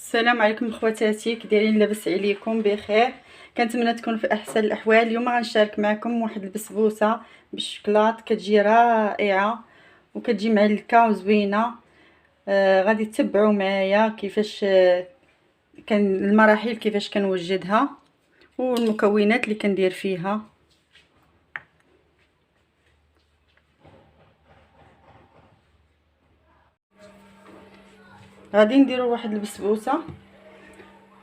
السلام عليكم خواتاتي، كي دايرين؟ لاباس عليكم بخير؟ كنتمنى تكونوا في احسن الاحوال. اليوم غنشارك معكم واحد البسبوسه بالشكلاط كتجي رائعه وكتجي معلكه وزوينه. غادي تتبعوا معايا كيفاش كان المراحل كيفاش كنوجدها والمكونات اللي كندير فيها. غادي نديروا واحد البسبوسه.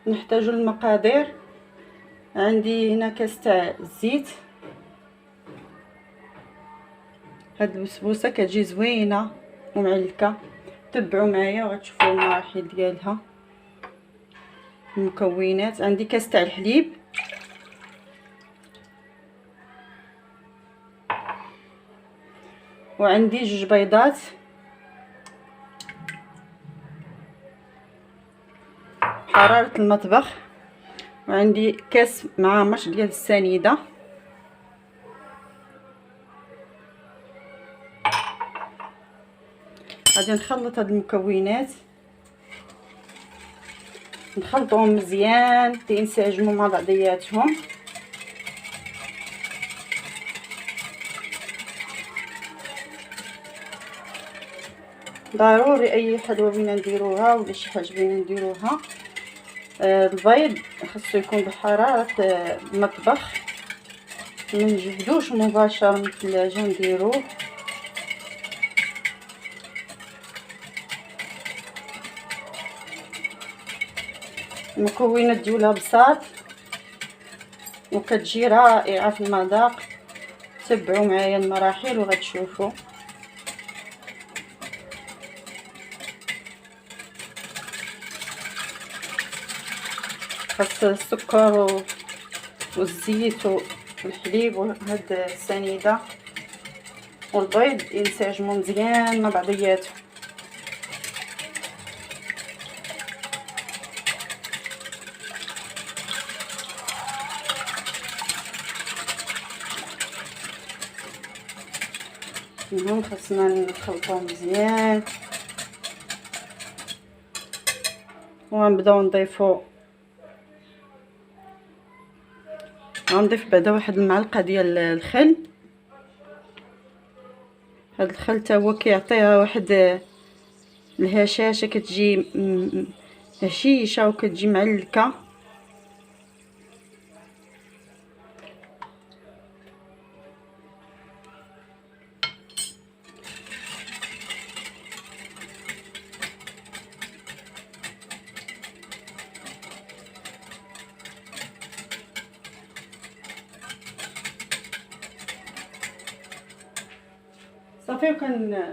نحتاجوا المقادير. عندي هنا كاس تاع الزيت. هاد البسبوسه كتجي زوينه ومعلكه، تبعوا معايا وغتشوفوا المراحل ديالها. المكونات: عندي كاس تاع الحليب، وعندي 2 بيضات، حرارة المطبخ، وعندي كاس معامر ديال السنيده. غادي نخلط هاد المكونات، نخلطهم مزيان ينسجموا مع بعضياتهم. ضروري اي حلوه بغينا نديروها ولا شي حاجه بغينا نديروها، البيض خاصو يكون بحراره المطبخ، ما نجبدوش مباشره من الثلاجه نديروه. المكونات ديالها بساط وكتجي رائعه في المذاق. تبعوا معايا المراحل وغتشوفوا. خاص السكر والزيت والحليب وهاد السنيده والبيض ينسجموا مزيان مع بعضياتهم. المهم خاصنا نخلطوهم مزيان وغنبداو غنضيف بعدا واحد المعلقه ديال الخل. هاد الخل تا هو كيعطيها واحد الهشاشه، كتجي هشيشه وكتجي معلكه. صافي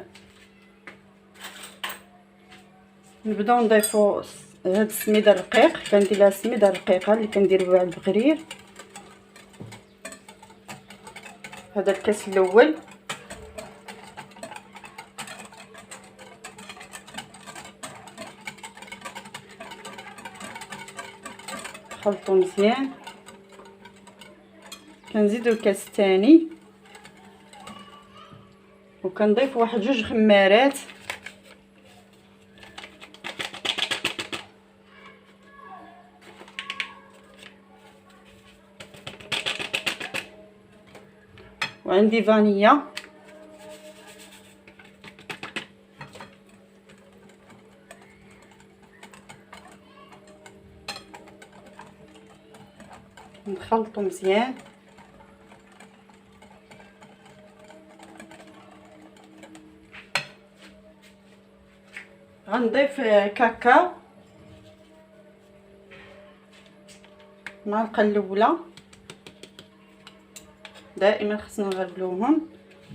نبداو نضيفو هاد السميده الرقيق. كندير لها السميده الرقيقه اللي كندير بها البغرير. هذا الكاس الاول، خلطو مزيان. كنزيدو الكاس الثاني وكنضيف واحد 2 خمارات. وعندي فانيليا، نخلطو مزيان. غنضيف كاكاو، المعلقه الاولى. دائما خصنا نغربلوهم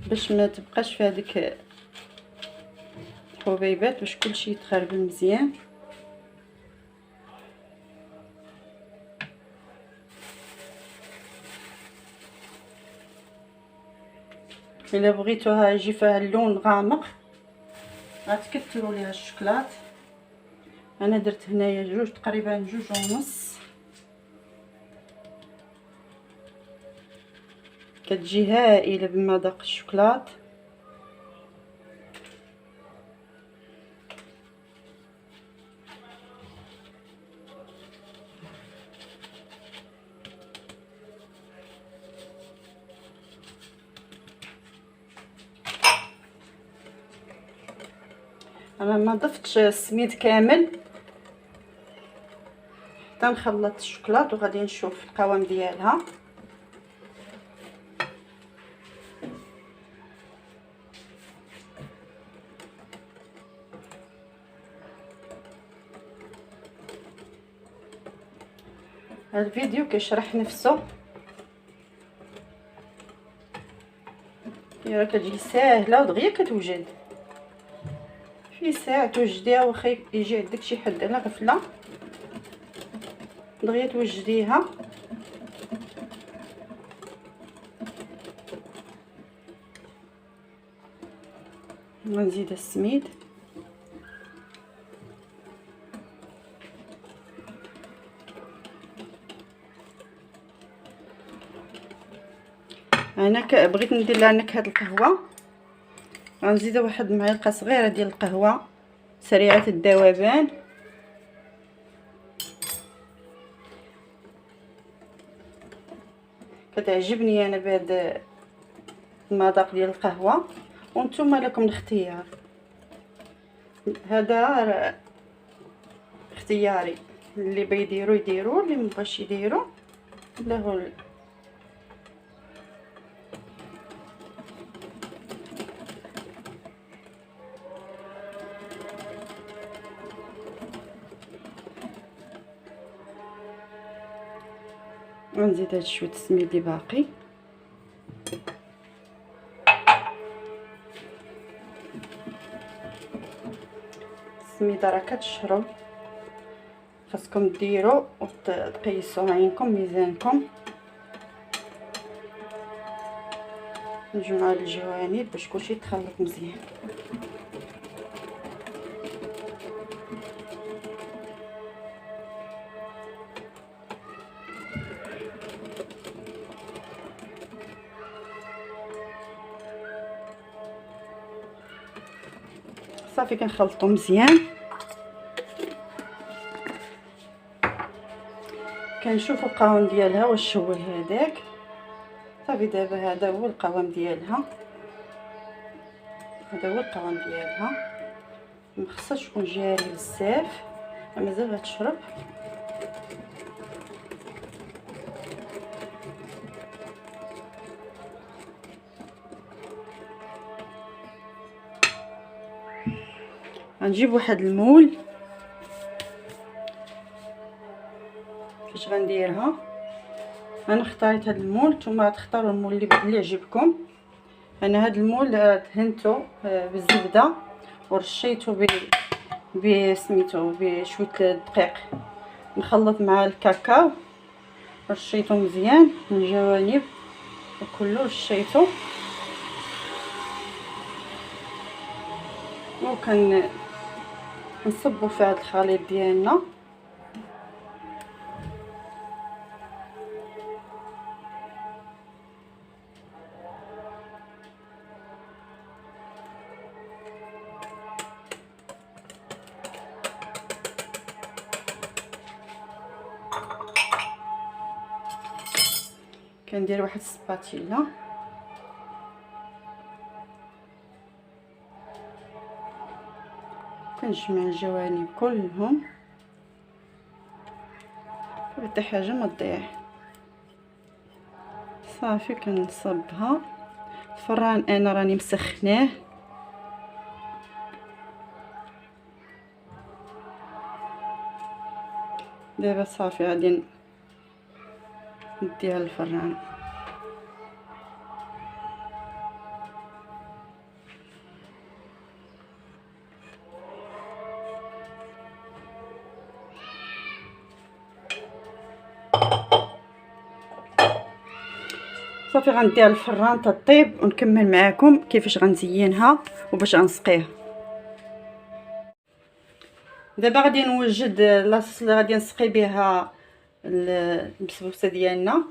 باش ما تبقاش في هذيك الحبيبات، باش كلشي يتخربل مزيان. الا بغيتوها يجي فيها اللون غامق غتكثروا ليها الشكلاط. انا درت هنايا تقريبا 2.5. كتجي هائله بمذاق الشكلاط. انا ما ضفتش السميد كامل حتى نخلط الشوكولاط وغادي نشوف القوام ديالها. هذا الفيديو كيشرح نفسه، راه كتجي ساهله ودغيا كتوجد في ساعه توجديها، واخا يجي عندك شي حد على غفله دغيا توجديها. غنزيد السميد، انا بغيت ندير لها نكهه القهوه، غنزيد واحد المعلقه صغيره ديال القهوه سريعه الذوبان. كتعجبني انا بهذا المذاق ديال القهوه، وانتم لكم الاختيار، هذا اختياري، اللي بيديروا يديروا، اللي مبغاش يديروا لا هو. غنزيد هاد شويه السميد اللي باقي. السميده راه كتشرب، خاصكم ديروا وتقيسوا عينكم ميزانكم. نجمعوا الجوانب باش كلشي يتخلط مزيان. صافي كنخلطو مزيان، كنشوفوا القوام ديالها واش شوه هذاك. صافي دابا هذا هو القوام ديالها، هذا هو القوام ديالها. مخصهاش تكون جاري بزاف، مازال غتشرب. غنجيب واحد المول فاش غنديرها. انا اختاريت هذا المول، نتوما تختاروا المول اللي يعجبكم. انا هذا المول دهنته بالزبده ورشيته بسميتو بشويه الدقيق مخلط مع الكاكاو، رشيته مزيان من الجوانب وكله رشيته، نصبوا في هذا الخليط ديالنا. كندير واحد السباتيلا، كنجمع الجوانب كلهم حتى حاجه ما تضيع. صافي كنصبها. الفران انا راني مسخناه، دابا صافي غادي نديها للفران. صافي غنديها للفران تطيب ونكمل معاكم كيفاش غنزينها وباش غنسقيها. دابا غادي نوجد لاصوص اللي غادي نسقي بها البسبوسه ديالنا.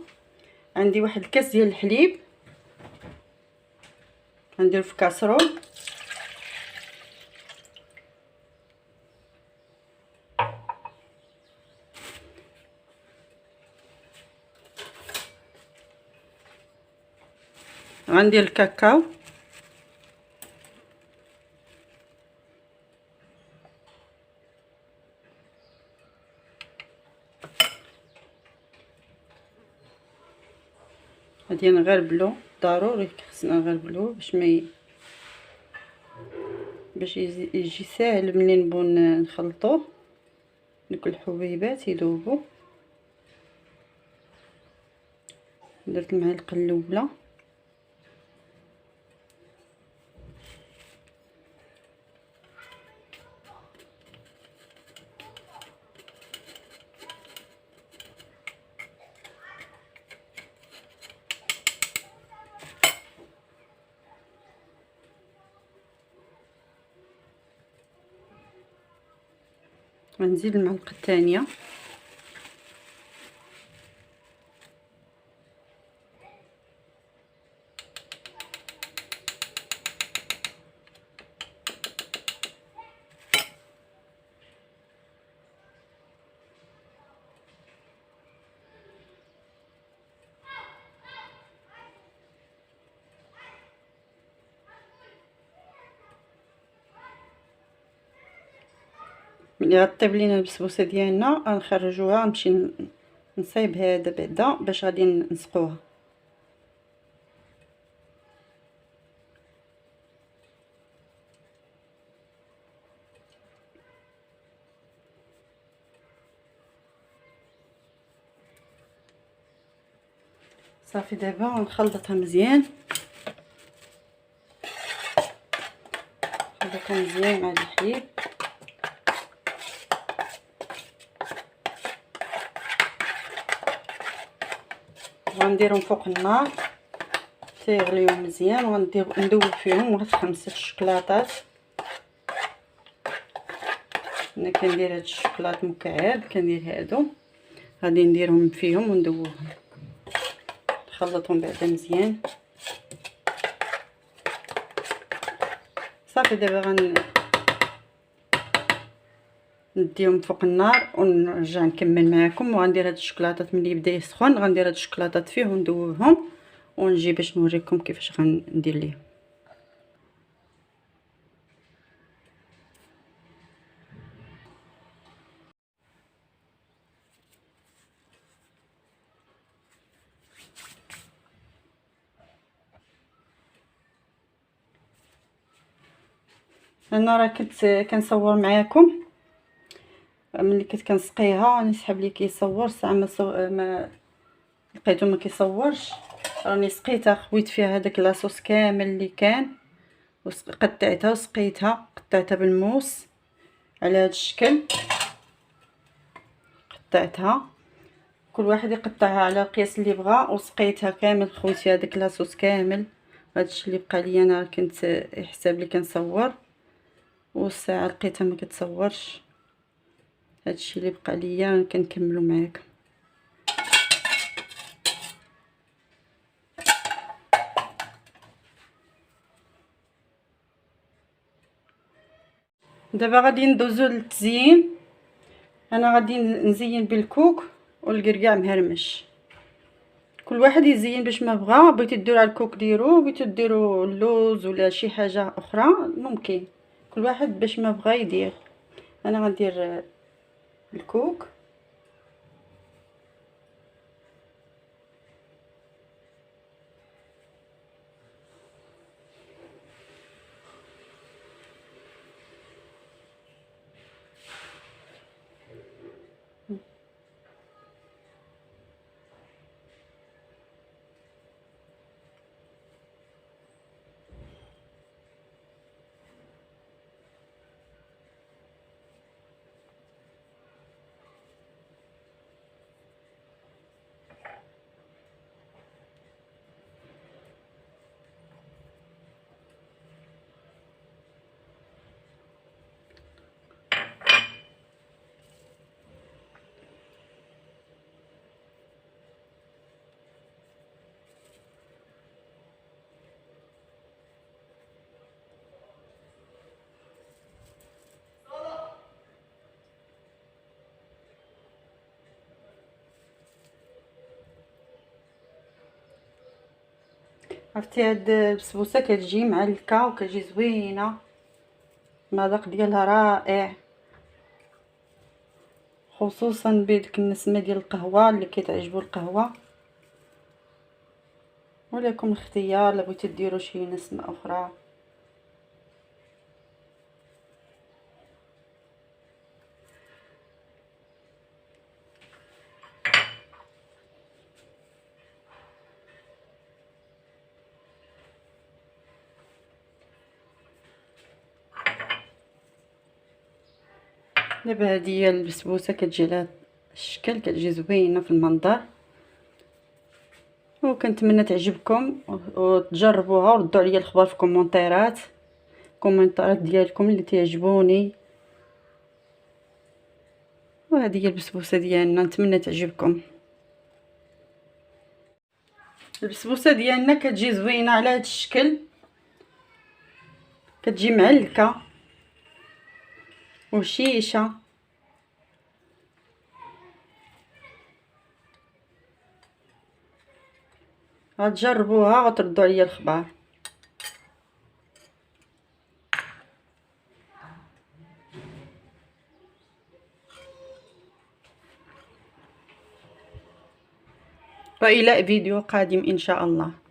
عندي واحد الكاس ديال الحليب غندير في كاسرول، غندير الكاكاو، غادي نغربلو، ضروري خصنا نغربلوه باش يجي ساهل ملي نبغيو نخلطوه، دوك الحبيبات يذوبوا. درت المعلقه الاولى، غنزيد المعلقه الثانيه، ملي غطيب لينا البسبوسه ديالنا غنخرجوها، نمشي نصايبها بعدا باش غادي نسقوها. صافي دابا غنخلطها مزيان، نخلطها مزيان مع الحليب. غنديرهم فوق النار تيغليو مزيان، وندوب فيهم واحد 5 الشكلاطات. انا كندير هاد الشكلاط مكعب، كندير هادو غادي نديرهم فيهم وندوبهم، نخلطهم بعدا مزيان. صافي دابا نديهم فوق النار ونرجع نكمل معكم. وغندير هاد الشكلاطات ملي يبدا يسخن، غندير هاد الشكلاطات فيه وندوبهم ونجي باش نوريكم كيفاش غندير ليه. انا راه كنت كنصور معاكم ملي كنت كنسقيها، نسحب لي كيصور ساعه ما لقيتو ما كيصورش، راني سقيتها، خويت فيها هذاك لاصوص كامل اللي كان، وقطعتها وسقيتها، قطعتها بالموس على هذا الشكل، قطعتها كل واحد يقطعها على القياس اللي بغا، وسقيتها كامل، خويت فيها هذاك لاصوص كامل. هادشي اللي بقى لي انا كنت يحسب لي كنصور، والساعه لقيتها ما كتصورش. هادشي اللي بقى ليا كنكملو معاكم. دابا غادي ندوزو للتزيين. انا غادي نزين بالكوك والقرقاع مهرمش، كل واحد يزين باش ما بغا. بغيتو ديروا على الكوك ديروا، بغيتو ديروا اللوز ولا شي حاجه اخرى ممكن، كل واحد باش ما بغا يدير. انا غندير الكوك. عرفتي هاد البسبوسه كتجي معلكه وكتجي زوينه، المذاق ديالها رائع، خصوصا بديك النسمه ديال القهوه اللي كتعجبو القهوه. ولكم الاختيار الا بغيتو ديروا شي نسمه اخرى. دابا هذه هي البسبوسه كتجي على الشكل، كتجي زوينه في المنظر، وكنتمنى تعجبكم وتجربوها وردوا عليا الخبر في الكومنتات ديالكم اللي تعجبوني. وهذه هي البسبوسه ديالنا، نتمنى تعجبكم. البسبوسه ديالنا كتجي زوينه على هذا الشكل، كتجي معلكه وشيشه. غتجربوها وتردوا عليا الخبر. والى فيديو قادم ان شاء الله.